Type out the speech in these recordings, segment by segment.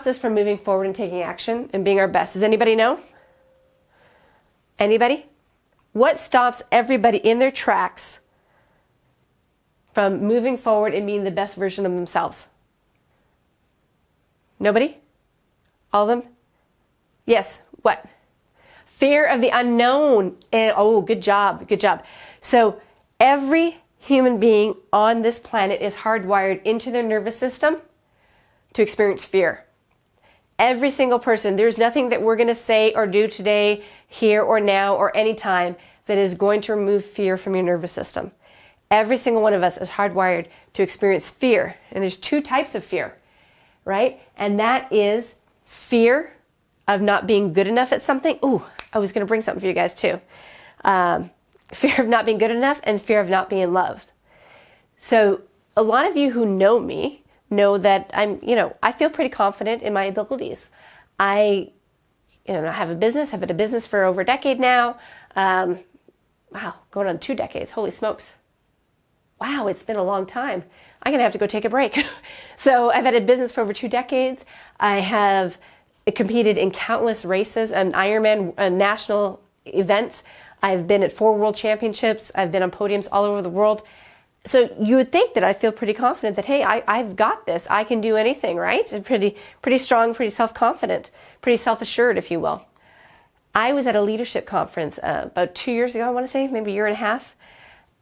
stops us from moving forward and taking action and being our best? Does anybody know? Anybody? What stops everybody in their tracks from moving forward and being the best version of themselves? Nobody? All of them? Yes. What? Fear of the unknown. And, oh, good job. Good job. So every human being on this planet is hardwired into their nervous system to experience fear. Every single person. There's nothing that we're going to say or do today, here or now or anytime that is going to remove fear from your nervous system. Every single one of us is hardwired to experience fear. And there's two types of fear, right? And that is fear of not being good enough at something. Ooh, I was going to bring something for you guys too. Fear of not being good enough and fear of not being loved. So a lot of you who know me know that I feel pretty confident in my abilities. I have a business. I've had a business for over a decade now. Wow, going on 2 decades. Holy smokes. Wow, it's been a long time. I'm going to have to go take a break. So I've had a business for over 2 decades. I have competed in countless races and Ironman national events. I've been at 4 world championships. I've been on podiums all over the world. So you would think that I feel pretty confident that, hey, I've got this. I can do anything, right? I'm pretty strong, pretty self-confident, pretty self-assured, if you will. I was at a leadership conference about 2 years ago, I want to say, maybe a year and a half.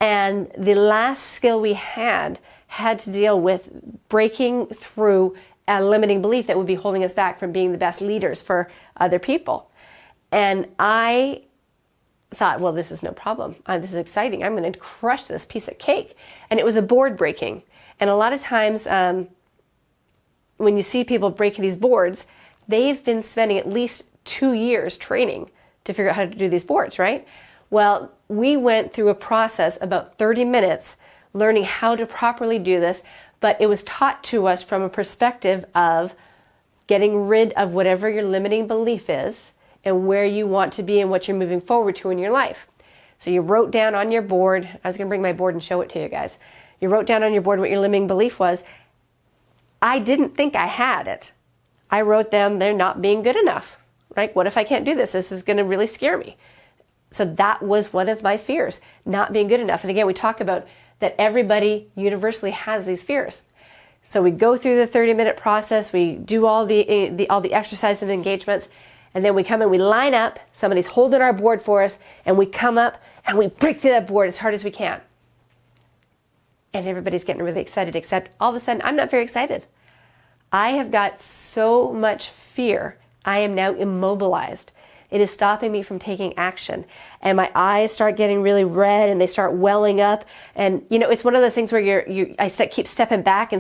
And the last skill we had to deal with breaking through a limiting belief that would be holding us back from being the best leaders for other people. And I thought, well, this is no problem. This is exciting. I'm going to crush this piece of cake. And it was a board breaking. And a lot of times when you see people breaking these boards, they've been spending at least 2 years training to figure out how to do these boards, right? Well, we went through a process about 30 minutes learning how to properly do this, but it was taught to us from a perspective of getting rid of whatever your limiting belief is and where you want to be and what you're moving forward to in your life. So you wrote down on your board, I was going to bring my board and show it to you guys. You wrote down on your board what your limiting belief was. I didn't think I had it. I wrote down they're not being good enough. Right? What if I can't do this? This is going to really scare me. So that was one of my fears, not being good enough. And again, we talk about that everybody universally has these fears. So we go through the 30-minute process, we do all the exercises and engagements, and then we come and we line up, somebody's holding our board for us, and we come up and we break through that board as hard as we can. And everybody's getting really excited, except all of a sudden, I'm not very excited. I have got so much fear. I am now immobilized. It is stopping me from taking action. And my eyes start getting really red and they start welling up. And, it's one of those things where I keep stepping back,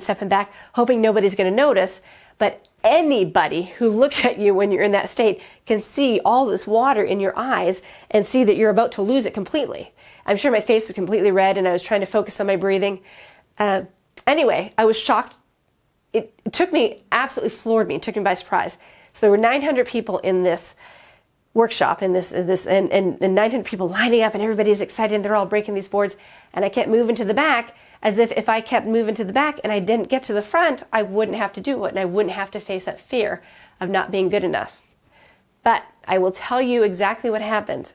hoping nobody's going to notice. But anybody who looks at you when you're in that state can see all this water in your eyes and see that you're about to lose it completely. I'm sure my face was completely red and I was trying to focus on my breathing. Anyway, I was shocked. It took me, absolutely floored me. It took me by surprise. So there were 900 people in this workshop, and 900 people lining up, and everybody's excited, and they're all breaking these boards. And I kept moving to the back, as if I kept moving to the back and I didn't get to the front, I wouldn't have to do it, and I wouldn't have to face that fear of not being good enough. But I will tell you exactly what happened.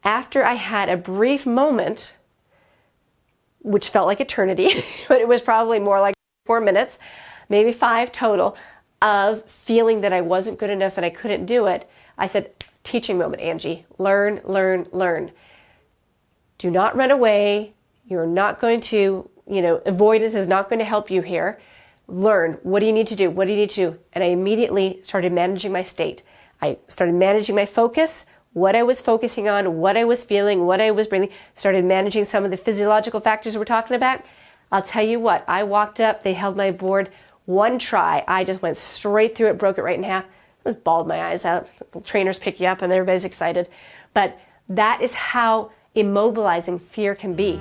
After I had a brief moment, which felt like eternity, but it was probably more like 4 minutes, maybe 5 total, of feeling that I wasn't good enough and I couldn't do it, I said, teaching moment, Angie. Learn, learn, learn. Do not run away. You're not going to, avoidance is not going to help you here. Learn. What do you need to do? What do you need to do? And I immediately started managing my state. I started managing my focus, what I was focusing on, what I was feeling, what I was breathing, started managing some of the physiological factors we're talking about. I'll tell you what, I walked up, they held my board. One try, I just went straight through it, broke it right in half. I just bawled my eyes out. The trainers pick you up and everybody's excited. But that is how immobilizing fear can be.